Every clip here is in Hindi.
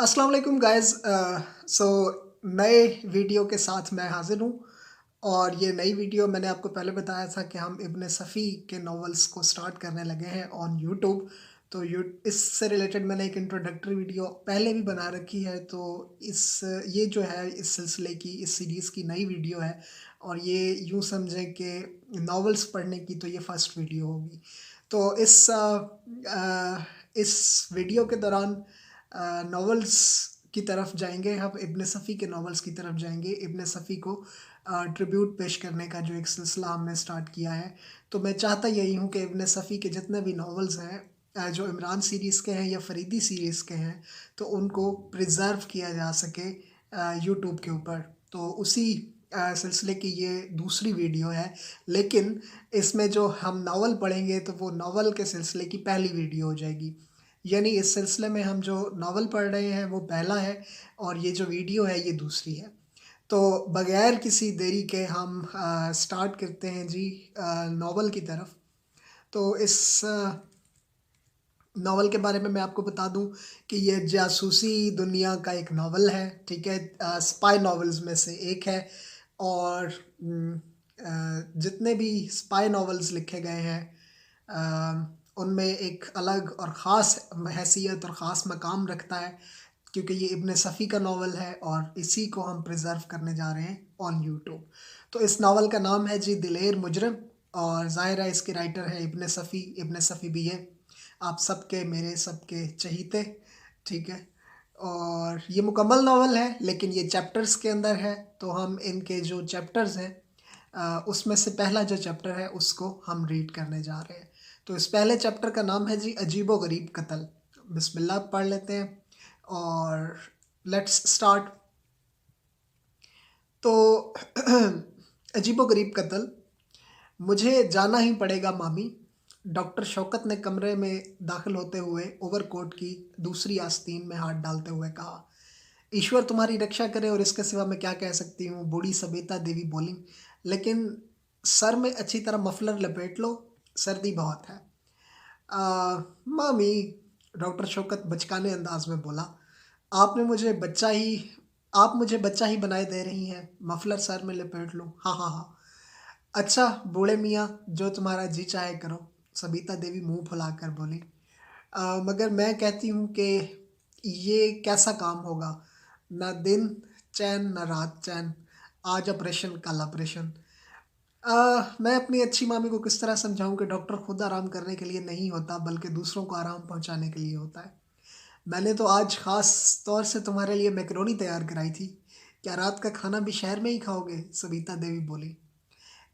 अस्सलाम वालेकुम गाइस। सो नए वीडियो के साथ मैं हाज़िर हूँ और ये नई वीडियो मैंने आपको पहले बताया था कि हम इब्न सफ़ी के नॉवेल्स को स्टार्ट करने लगे हैं ऑन यूट्यूब। तो यू इससे रिलेटेड मैंने एक इंट्रोडक्टरी वीडियो पहले भी बना रखी है। तो इस ये जो है इस सिलसिले की इस सीरीज़ की नई वीडियो है और ये यूँ समझें कि नॉवेल्स पढ़ने की तो ये फ़र्स्ट वीडियो होगी। तो इस वीडियो के दौरान नॉवेल्स की तरफ जाएँगे, हम इब्न सफ़ी के नॉवेल्स की तरफ जाएँगे। इब्न सफ़ी को ट्रिब्यूट पेश करने का जो एक सिलसिला हमने स्टार्ट किया है। तो मैं चाहता यही हूँ कि इब्न सफ़ी के जितने भी नॉवेल्स हैं, जो इमरान सीरीज़ के हैं या फ़रीदी सीरीज़ के हैं, तो उनको प्रिज़र्व किया जा सके यूट्यूब के ऊपर। तो उसी सिलसिले की ये दूसरी वीडियो है। लेकिन इसमें जो हम नावल पढ़ेंगे तो वो नावल के सिलसिले की पहली वीडियो हो जाएगी। यानी इस सिलसिले में हम जो नावल पढ़ रहे हैं वो पहला है और ये जो वीडियो है ये दूसरी है। तो बगैर किसी देरी के हम स्टार्ट करते हैं जी नावल की तरफ। तो इस नावल के बारे में मैं आपको बता दूं कि ये जासूसी दुनिया का एक नावल है, ठीक है? स्पाई नॉवेल्स में से एक है और जितने भी स्पाई नॉवेल्स लिखे गए हैं उनमें एक अलग और ख़ास हैसियत और ख़ास मकाम रखता है, क्योंकि ये इब्न सफ़ी का नावल है और इसी को हम प्रिज़र्व करने जा रहे हैं ऑन यूट्यूब। तो इस नावल का नाम है जी दिलेर मुजरिम और ज़ाहिर है इसके राइटर हैं इब्न सफ़ी भी है। आप सबके मेरे सबके चहीते, ठीक है? और ये मुकम्मल नावल है लेकिन ये चैप्टर्स के अंदर है, तो हम इनके जो चैप्टर्स हैं उसमें से पहला जो चैप्टर है उसको हम रीड करने जा रहे हैं। तो इस पहले चैप्टर का नाम है जी अजीबो-गरीब कत्ल। बिस्मिल्लाह पढ़ लेते हैं और लेट्स स्टार्ट। तो अजीबो-गरीब कत्ल। मुझे जाना ही पड़ेगा मामी, डॉक्टर शौकत ने कमरे में दाखिल होते हुए ओवरकोट की दूसरी आस्तीन में हाथ डालते हुए कहा। ईश्वर तुम्हारी रक्षा करे और इसके सिवा मैं क्या कह सकती हूँ, बूढ़ी सबिता देवी बोली। लेकिन सर में अच्छी तरह मफलर लपेट लो, सर्दी बहुत है। मामी, डॉक्टर शौकत बचकाने अंदाज में बोला, आपने मुझे बच्चा ही आप मुझे बच्चा ही बनाए दे रही हैं। मफलर सर में लपेट लूँ? हाँ हाँ हाँ। अच्छा बूढ़े मियाँ, जो तुम्हारा जी चाहे करो, सबिता देवी मुंह फुलाकर बोली। मगर मैं कहती हूँ कि ये कैसा काम होगा, ना दिन चैन ना रात चैन, आज ऑपरेशन कल ऑपरेशन। मैं अपनी अच्छी मामी को किस तरह समझाऊं कि डॉक्टर खुद आराम करने के लिए नहीं होता बल्कि दूसरों को आराम पहुंचाने के लिए होता है। मैंने तो आज ख़ास तौर से तुम्हारे लिए मैकरोनी तैयार कराई थी। क्या रात का खाना भी शहर में ही खाओगे? सबिता देवी बोली।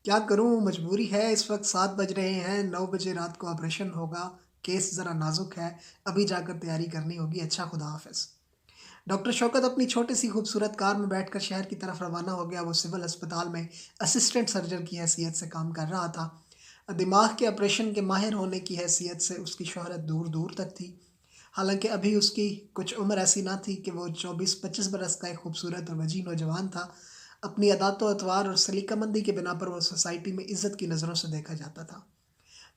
क्या करूं, मजबूरी है। इस वक्त 7 बज रहे हैं, 9 बजे रात को ऑपरेशन होगा। केस ज़रा नाजुक है, अभी जाकर तैयारी करनी होगी। अच्छा, खुदा हाफिज़। डॉक्टर शौकत अपनी छोटी सी खूबसूरत कार में बैठकर शहर की तरफ रवाना हो गया। वो सिविल अस्पताल में असिस्टेंट सर्जन की हैसियत से काम कर रहा था। दिमाग के ऑपरेशन के माहिर होने की हैसियत से उसकी शोहरत दूर दूर तक थी। हालांकि अभी उसकी कुछ उम्र ऐसी ना थी कि वो 24-25 बरस का एक खूबसूरत और वजीह नौजवान था। अपनी अदातो अतवार और सलीकामंदी के बिना पर वो सोसाइटी में इज्जत की नज़रों से देखा जाता था।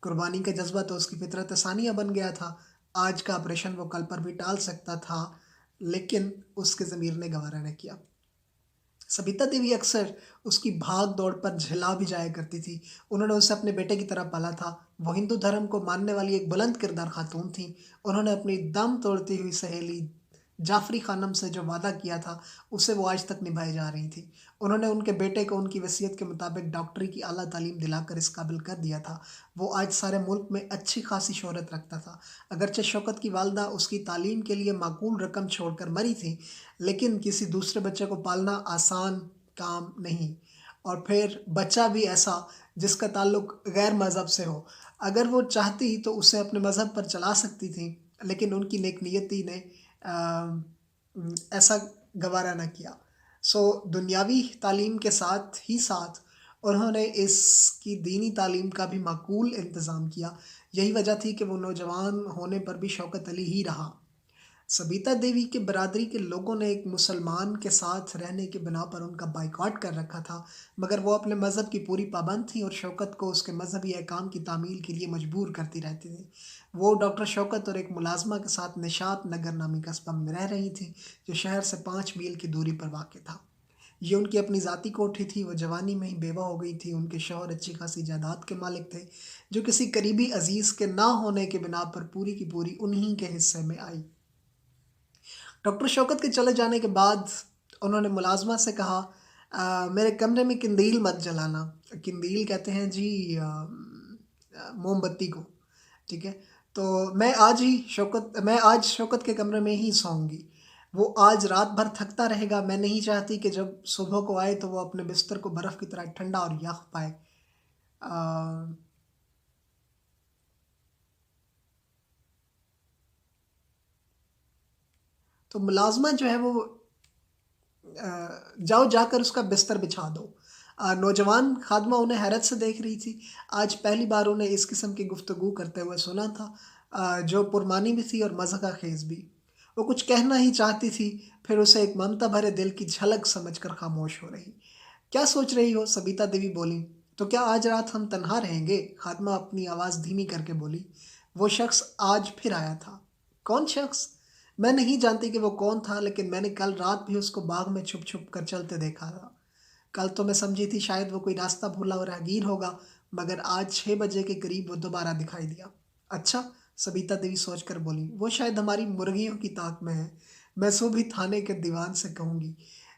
कुर्बानी का जज्बा तो उसकी फितरत सानिया बन गया था। आज का ऑपरेशन वो कल पर भी टाल सकता था, लेकिन उसके ज़मीर ने गवारा न किया। सबिता देवी अक्सर उसकी भाग दौड़ पर झिला भी जाया करती थी। उन्होंने उसे अपने बेटे की तरह पाला था। वो हिंदू धर्म को मानने वाली एक बुलंद किरदार खातून थी। उन्होंने अपनी दम तोड़ती हुई सहेली जाफरी खानम से जो वादा किया था उसे वो आज तक निभाई जा रही थी। उन्होंने उनके बेटे को उनकी वसीयत के मुताबिक डॉक्टरी की आला तालीम दिलाकर इस काबिल कर दिया था। वो आज सारे मुल्क में अच्छी खासी शोहरत रखता था। अगरचे शौकत की वालदा उसकी तालीम के लिए माकूल रकम छोड़कर मरी थी, लेकिन किसी दूसरे बच्चे को पालना आसान काम नहीं, और फिर बच्चा भी ऐसा जिसका ताल्लुक गैर मज़हब से हो। अगर वो चाहती तो उसे अपने मज़हब पर चला सकती थी, लेकिन उनकी नेक ने ऐसा गवारा ना किया। सो दुनियावी तालीम के साथ ही साथ उन्होंने इसकी दीनी तालीम का भी माकूल इंतज़ाम किया। यही वजह थी कि वो नौजवान होने पर भी शौकत अली ही रहा। सबीता देवी के बरादरी के लोगों ने एक मुसलमान के साथ रहने के बिना पर उनका बाइकआउट कर रखा था, मगर वो अपने मज़हब की पूरी पाबंद थी और शौकत को उसके मजहबी अहकाम की तामील के लिए मजबूर करती रहती थी। वो डॉक्टर शौकत और एक मुलाजमा के साथ निशात नगर नामी कस्बा में रह रही थी, जो शहर से 5 मील की दूरी पर वाक़ था। ये उनकी अपनी ज़ाती कोठी थी। वो जवानी में ही बेवा हो गई थी। उनके शौहर अच्छी खासी जायदाद के मालिक थे, जो किसी करीबी अजीज़ के ना होने के बिना पर पूरी की पूरी उन्हीं के हिस्से में आई। डॉक्टर शौकत के चले जाने के बाद उन्होंने मुलाजमा से कहा, मेरे कमरे में किंदील मत जलाना। किंदील कहते हैं जी मोमबत्ती को। ठीक है। तो मैं आज शौकत के कमरे में ही सोऊंगी। वो आज रात भर थकता रहेगा। मैं नहीं चाहती कि जब सुबह को आए तो वो अपने बिस्तर को बर्फ़ की तरह ठंडा और यख पाए। अ, तो मुलाजमा जो है वो जाओ जाकर उसका बिस्तर बिछा दो। नौजवान खादमा उन्हें हैरत से देख रही थी। आज पहली बार उन्हें इस किस्म की गुफ्तगू करते हुए सुना था, जो पुरमानी भी थी और मज़ाक़ खेज़ भी। वो कुछ कहना ही चाहती थी, फिर उसे एक ममता भरे दिल की झलक समझकर खामोश हो रही। क्या सोच रही हो? सबीता देवी बोली। तो क्या आज रात हम तन्हा रहेंगे? खादमा अपनी आवाज़ धीमी करके बोली। वो शख्स आज फिर आया था। कौन शख्स? मैं नहीं जानती कि वो कौन था, लेकिन मैंने कल रात भी उसको बाग में छुप छुप कर चलते देखा था। कल तो मैं समझी थी शायद वो कोई रास्ता भूला और राहगीर होगा, मगर आज 6 बजे के करीब वो दोबारा दिखाई दिया। अच्छा, सबीता देवी सोचकर बोली, वो शायद हमारी मुर्गियों की ताक में है। मैं सुबह थाने के दीवान से कहूंगी।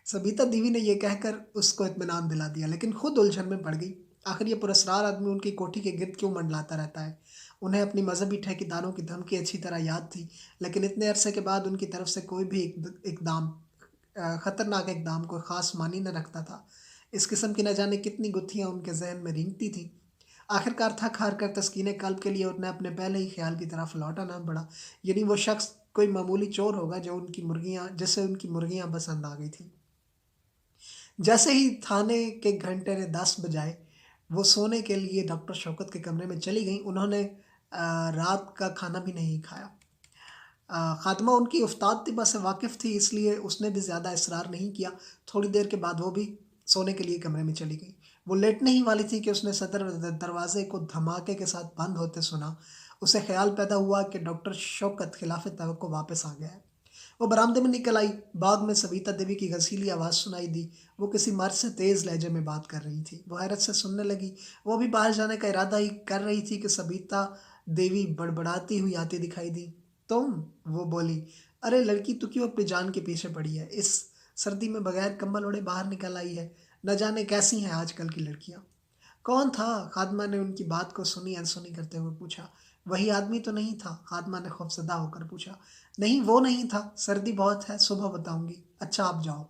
सबीता देवी ने यह कहकर उसको इत्मीनान दिला दिया, लेकिन खुद उलझन में पड़ गई। आखिर ये पुरस्कार आदमी उनकी कोठी के गिर्द क्यों मंडलाता रहता है? उन्हें अपनी मजहबी ठेकेदारों की धमकी अच्छी तरह याद थी, लेकिन इतने अरसे के बाद उनकी तरफ से कोई भी इकदाम, खतरनाक इकदाम कोई ख़ास मानी न रखता था। इस किस्म की न जाने कितनी गुत्थियाँ उनके जहन में रेंगती थीं। आखिरकार थक हार कर तस्कीन कल्ब के लिए उन्हें अपने पहले ही ख्याल की तरफ लौटाना पड़ा, यानी वो शख्स कोई मामूली चोर होगा जिसे उनकी मुर्गियाँ पसंद आ गई थी। जैसे ही थाने के घंटे ने 10 बजाए, वो सोने के लिए डॉक्टर शौकत के कमरे में चली गईं। उन्होंने रात का खाना भी नहीं खाया। ख़ात्मा उनकी उस्ताद तिबा से वाकिफ़ थी, इसलिए उसने भी ज़्यादा इसरार नहीं किया। थोड़ी देर के बाद वो भी सोने के लिए कमरे में चली गई। वो लेटने ही वाली थी कि उसने सदर दरवाज़े को धमाके के साथ बंद होते सुना। उसे ख़्याल पैदा हुआ कि डॉक्टर शौकत खिलाफ़ तवक्को वापस आ गया है। वो बरामदे में निकल आई। बाग में सविता देवी की घसीली आवाज़ सुनाई दी। वो किसी मर्द से तेज़ लहजे में बात कर रही थी। वो हैरत से सुनने लगी। वो भी बाहर जाने का इरादा ही कर रही थी कि सविता देवी बड़बड़ाती हुई आती दिखाई दी। तुम? वो बोली। अरे लड़की, तू क्यों अपनी जान के पीछे पड़ी है? इस सर्दी में बगैर कंबल ओढ़े बाहर निकल आई है। न जाने कैसी हैं आजकल की लड़कियां। कौन था? खादमा ने उनकी बात को सुनी अनसुनी करते हुए पूछा। वही आदमी तो नहीं था? खादमा ने खौफजदा होकर पूछा। नहीं, वो नहीं था। सर्दी बहुत है, सुबह बताऊंगी। अच्छा, आप जाओ।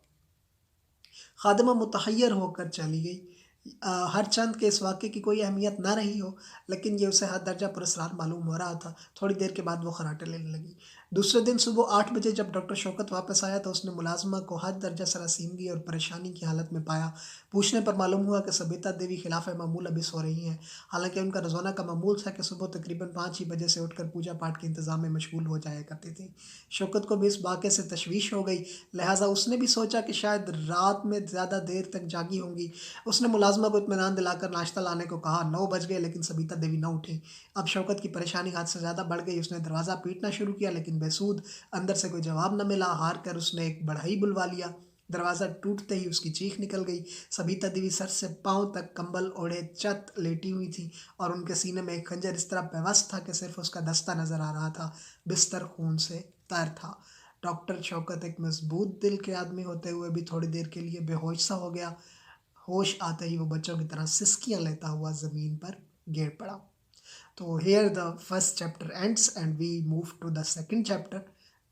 खादमा मुतहैयर होकर चली गई। हर चंद के इस वाक़े की कोई अहमियत ना रही हो, लेकिन ये उसे हद दर्जा पुरस्कार मालूम हो रहा था। थोड़ी देर के बाद वो खर्राटे लेने लगी। दूसरे दिन सुबह 8 बजे जब डॉक्टर शौकत वापस आया तो उसने मुलाजमा को हद दर्जा सरासीमगी और परेशानी की हालत में पाया। पूछने पर मालूम हुआ कि सबिता देवी खिलाफ मामूल अभी सो रही हैं। हालांकि उनका रोज़ाना का मामूल था कि सुबह तकरीबन 5 ही बजे से उठकर पूजा पाठ के इंतज़ाम में मशगूल हो जाया करती थी। शौकत को भी इस वाक़े से तशवीश हो गई, लिहाजा उसने भी सोचा कि शायद रात में ज़्यादा देर तक जागी होंगी। उसने मुलाज़िमा को इत्मीनान दिलाकर नाश्ता लाने को कहा। 9 बज गए, लेकिन सबिता देवी न उठी। अब शौकत की परेशानी हद से ज़्यादा बढ़ गई। उसने दरवाज़ा पीटना शुरू किया, लेकिन बेसूद। अंदर से कोई जवाब न मिला। हार कर उसने एक बढ़ई बुलवा लिया। दरवाज़ा टूटते ही उसकी चीख निकल गई। सबिता देवी सर से पाँव तक कंबल ओढ़े चत लेटी हुई थी और उनके सीने में एक खंजर इस तरह पेवस्त था कि सिर्फ उसका दस्ता नज़र आ रहा था। बिस्तर खून से तर था। डॉक्टर शौकत एक मजबूत दिल के आदमी होते हुए भी थोड़ी देर के लिए बेहोश सा हो गया। होश आते ही वो बच्चों की तरह सिसकियां लेता हुआ ज़मीन पर गिर पड़ा। तो here the first chapter ends and we move to the second chapter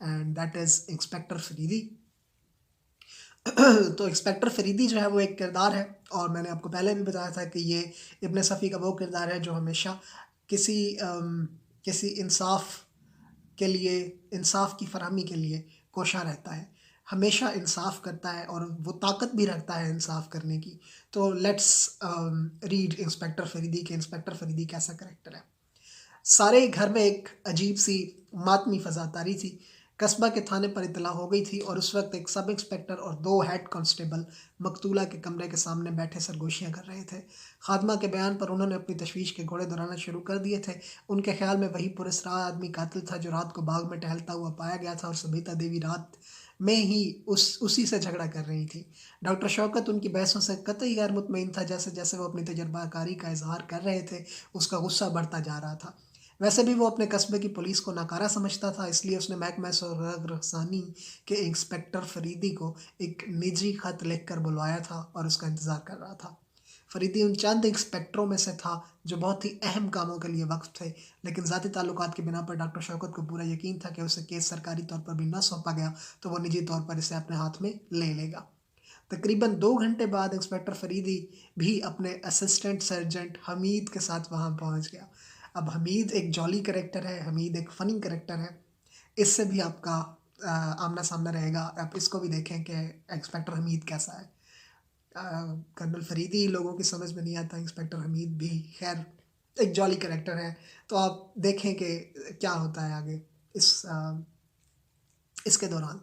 and that is inspector Faridi. तो इंस्पेक्टर फरीदी जो है वो एक किरदार है, और मैंने आपको पहले भी बताया था कि ये इब्न सफ़ी का वो किरदार है जो हमेशा किसी किसी इंसाफ के लिए, इंसाफ की फरहमी के लिए कोशा रहता है। हमेशा इंसाफ करता है और वो ताकत भी रखता है इंसाफ करने की। तो लेट्स रीड इंस्पेक्टर फरीदी के इंस्पेक्टर फरीदी कैसा करेक्टर है। सारे घर में एक अजीब सी मातमी फ़ज़ा तारी थी। कस्बा के थाने पर इतला हो गई थी और उस वक्त एक सब इंस्पेक्टर और 2 हेड कांस्टेबल मकतूला के कमरे के सामने बैठे सरगोशियां कर रहे थे। खादमा के बयान पर उन्होंने अपनी तशवीश के घोड़े दौड़ाना शुरू कर दिए थे। उनके ख्याल में वही पुरस्कार आदमी कातिल था जो रात को बाग में टहलता हुआ पाया गया था और सबिता देवी रात में ही उसी से झगड़ा कर रही थी। डॉक्टर शौकत उनकी बहसों से कतई गैर मुतमईन था। जैसे जैसे वो अपनी तजर्बाकारी का इजहार कर रहे थे, उसका गुस्सा बढ़ता जा रहा था। वैसे भी वो अपने कस्बे की पुलिस को नाकारा समझता था, इसलिए उसने महकमा रसानी के इंस्पेक्टर फरीदी को एक निजी खत लिखकर बुलवाया था और उसका इंतज़ार कर रहा था। फरीदी उन चंद इंस्पेक्टरों में से था जो बहुत ही अहम कामों के लिए वक्फ थे, लेकिन ज़ाती ताल्लुकात की बिना पर डॉक्टर शौकत को पूरा यकीन था कि उसे केस सरकारी तौर पर भी न सौंपा गया तो वो निजी तौर पर इसे अपने हाथ में ले लेगा। तकरीबन 2 घंटे बाद इंस्पेक्टर फरीदी भी अपने असिस्टेंट सर्जेंट हमीद के साथ वहाँ पहुँच गया। अब हमीद एक जॉली करेक्टर है, हमीद एक फ़नी करेक्टर है। इससे भी आपका आमना सामना रहेगा। आप इसको भी देखें कि इंस्पेक्टर हमीद कैसा है। कर्नल फरीदी लोगों की समझ में नहीं आता, इंस्पेक्टर हमीद भी खैर एक जॉली करेक्टर है। तो आप देखें कि क्या होता है आगे इसके दौरान।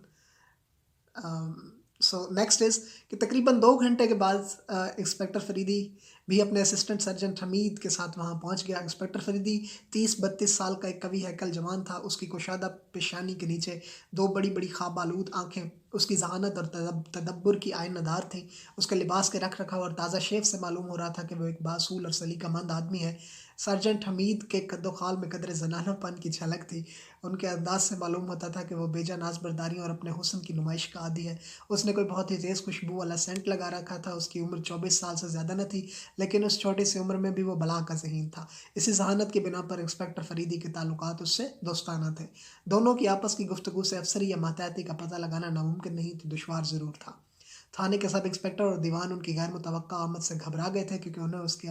सो नेक्स्ट इज़ कि तकरीबन 2 घंटे के बाद इंस्पेक्टर फरीदी भी अपने असिस्टेंट सर्जेंट हमीद के साथ वहाँ पहुँच गया। इंस्पेक्टर फरीदी 30-32 साल का एक कवि हैकल जवान था। उसकी कुशादा पेशानी के नीचे 2 बड़ी बड़ी ख्वाब आलूद आँखें उसकी जहानत और तदब्बर की आयनदार थी। उसके लिबास के रख रखाव और ताज़ा शेव से मालूम हो रहा था कि वह एक बासूल और सलीकामंद आदमी है। सर्जेंट हमीद के कद्दो खाल में कदर जनानापन की झलक थी। उनके अंदाज से मालूम होता था कि वो बेजा नाज़बरदारी और अपने हुस्न की नुमाइश का आदी है। उसने कोई बहुत ही तेज़ खुशबू वाला सेंट लगा रखा था। उसकी उम्र 24 साल से ज़्यादा न थी, लेकिन उस छोटी सी उम्र में भी वो बला का ज़हीन था। इसी जहानत की बिना पर इंस्पेक्टर फरीदी के ताल्लुकात उससे दोस्ताना थे। दोनों की आपस की गुफ्तगू से अफसरी या मातहती का पता लगाना नामुमकिन नहीं तो दुश्वार ज़रूर था। थाने के सब इंस्पेक्टर और दीवान उनकी गैर मुतवक्का आमद से घबरा गए थे, क्योंकि उन्हें उसकी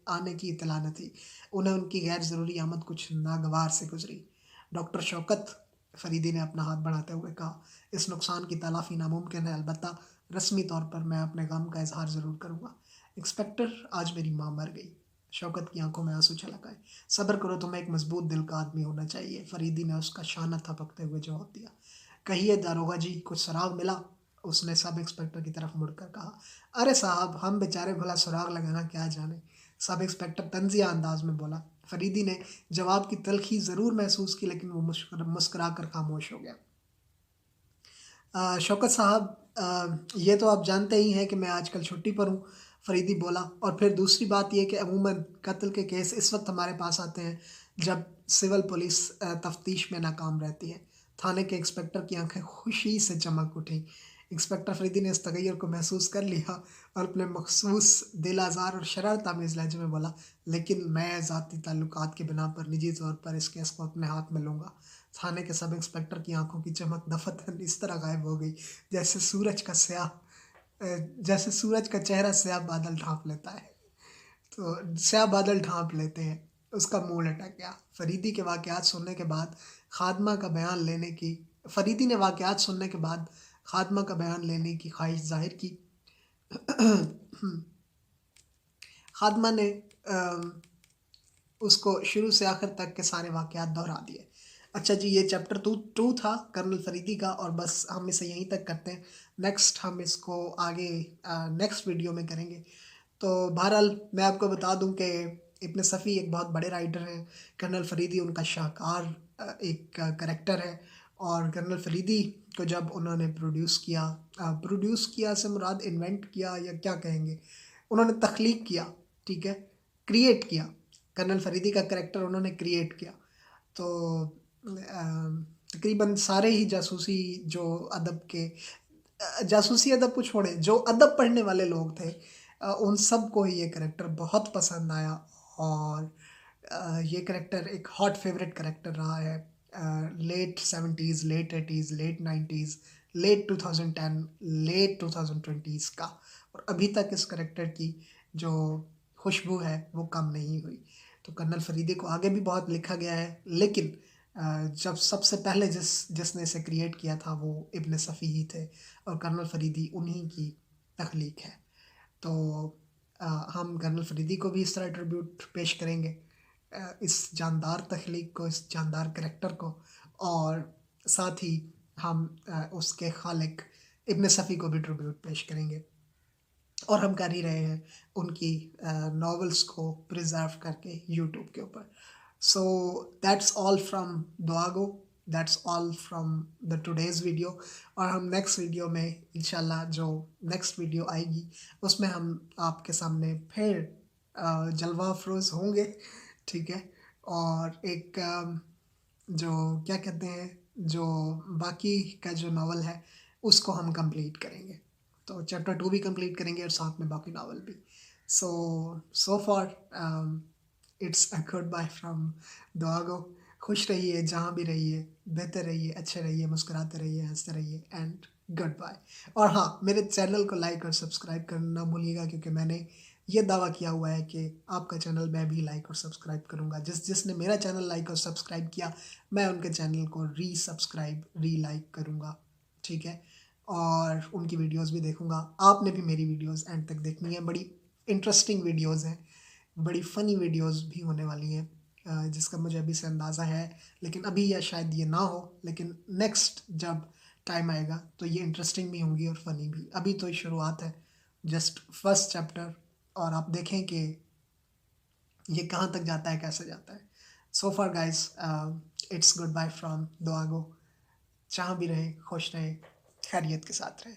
आने की इत्तला न थी। उन्हें उनकी गैर ज़रूरी आमद कुछ नागवार से गुजरी। डॉक्टर शौकत, फरीदी ने अपना हाथ बढ़ाते हुए कहा, इस नुकसान की तलाफ़ी नामुमकिन है, अलबत्ता रस्मी तौर पर मैं अपने गम का इजहार ज़रूर करूँगा। इंस्पेक्टर, आज मेरी माँ मर गई। शौकत की आंखों में आंसू छलक आए। सब्र करो, तुम्हें एक मजबूत दिल का आदमी होना चाहिए, फरीदी ने उसका शाना थपकते हुए जवाब दिया। कहिए दारोगा जी, कुछ सुराग मिला? उसने सब इंस्पेक्टर की तरफ मुड़कर कहा। अरे साहब, हम बेचारे भला सुराग लगाना क्या जाने, सब इंस्पेक्टर तंजिया अंदाज में बोला। फरीदी ने जवाब की तलखी ज़रूर महसूस की, लेकिन वो मुस्कुरा कर खामोश हो गया। शौकत साहब, ये तो आप जानते ही हैं कि मैं आजकल छुट्टी पर हूँ, फरीदी बोला। और फिर दूसरी बात ये कि अमूमन कत्ल के केस इस वक्त हमारे पास आते हैं जब सिविल पुलिस तफ्तीश में नाकाम रहती है। थाने के इंस्पेक्टर की आंखें खुशी से चमक उठी। इंस्पेक्टर फरीदी ने इस तगैर को महसूस कर लिया और अपने मखसूस दिल आज़ार और शरारत आमेज़ लहजे में बोला, लेकिन मैं ज़ाती ताल्लुकात की बिना पर निजी तौर पर इस केस को अपने हाथ में लूँगा। थाने के सब इंस्पेक्टर की आंखों की चमक दफतन इस तरह गायब हो गई जैसे सूरज का स्याह जैसे सूरज का चेहरा स्याह बादल ढांप लेता है। तो स्याह बादल ढांप लेते हैं, उसका मुंह लटक गया। फरीदी ने वाकयात सुनने के बाद खात्मा का बयान लेने की ख्वाहिश जाहिर की। खात्मा ने उसको शुरू से आखिर तक के सारे वाकयात दोहरा दिए। अच्छा जी, ये चैप्टर 2 था कर्नल फरीदी का, और बस हम इसे यहीं तक करते हैं। नेक्स्ट हम इसको आगे नेक्स्ट वीडियो में करेंगे। तो बहरहाल मैं आपको बता दूं कि इब्न सफ़ी एक बहुत बड़े राइटर हैं। कर्नल फरीदी उनका शाहकार एक करेक्टर है। और कर्नल फरीदी को जब उन्होंने प्रोड्यूस किया से मुराद इन्वेंट किया या क्या कहेंगे, उन्होंने तख्लीक किया, ठीक है, क्रिएट किया। कर्नल फरीदी का करेक्टर उन्होंने क्रिएट किया। तो तकरीबन सारे ही जासूसी अदब को छोड़े, जो अदब पढ़ने वाले लोग थे, उन सब को ही ये करेक्टर बहुत पसंद आया। और ये करेक्टर एक हॉट फेवरेट करेक्टर रहा है late 70s, late 80s, late 90s, late 2010, late 2020s का। और अभी तक इस करेक्टर की जो खुशबू है वो कम नहीं हुई। तो कर्नल फरीदी को आगे भी बहुत लिखा गया है, लेकिन जब सबसे पहले जिसने इसे क्रिएट किया था वो इब्न सफ़ी ही थे, और कर्नल फरीदी उन्हीं की तख्लीक है। तो हम कर्नल फरीदी को भी इस तरह ट्रिब्यूट पेश करेंगे, इस जानदार तख्लीक को, इस जानदार करेक्टर को, और साथ ही हम उसके खालिक इब्न सफ़ी को भी ट्रिब्यूट पेश करेंगे, और हम कर ही रहे हैं उनकी नॉवेल्स को प्रिजर्व करके यूट्यूब के ऊपर। सो दैट्स ऑल फ्रॉम दुआगो, that's all from the today's video. और हम नेक्स्ट वीडियो में इंशाल्लाह, जो नेक्स्ट वीडियो आएगी उसमें हम आपके सामने फिर जलवा अफरोज़ होंगे, ठीक है। और एक जो क्या कहते हैं, जो बाकी का जो नावल है उसको हम कंप्लीट करेंगे, तो चैप्टर 2 भी कंप्लीट करेंगे और साथ में बाकी नावल भी। So for it's a goodbye from दुआगो। खुश रहिए जहाँ भी रहिए, बेहतर रहिए, अच्छे रहिए, मुस्कुराते रहिए, हंसते रहिए, एंड गुड बाय। और हाँ, मेरे चैनल को लाइक और सब्सक्राइब करना ना भूलिएगा, क्योंकि मैंने ये दावा किया हुआ है कि आपका चैनल मैं भी लाइक और सब्सक्राइब करूँगा। जिसने मेरा चैनल लाइक और सब्सक्राइब किया, मैं उनके चैनल को री-सब्सक्राइब, री-लाइक करूँगा, ठीक है। और उनकी वीडियोस भी देखूँगा। आपने भी मेरी वीडियोस एंड तक देखनी है, बड़ी इंटरेस्टिंग वीडियोस हैं, बड़ी फ़नी वीडियोस भी होने वाली हैं, जिसका मुझे अभी से अंदाज़ा है, लेकिन अभी या शायद ये ना हो, लेकिन नेक्स्ट जब टाइम आएगा तो ये इंटरेस्टिंग भी होंगी और फ़नी भी। अभी तो शुरुआत है, जस्ट फर्स्ट चैप्टर, और आप देखें कि ये कहाँ तक जाता है, कैसे जाता है। So far guys, it's goodbye from दुआगो। जहाँ भी रहें खुश रहें, खैरियत के साथ रहें।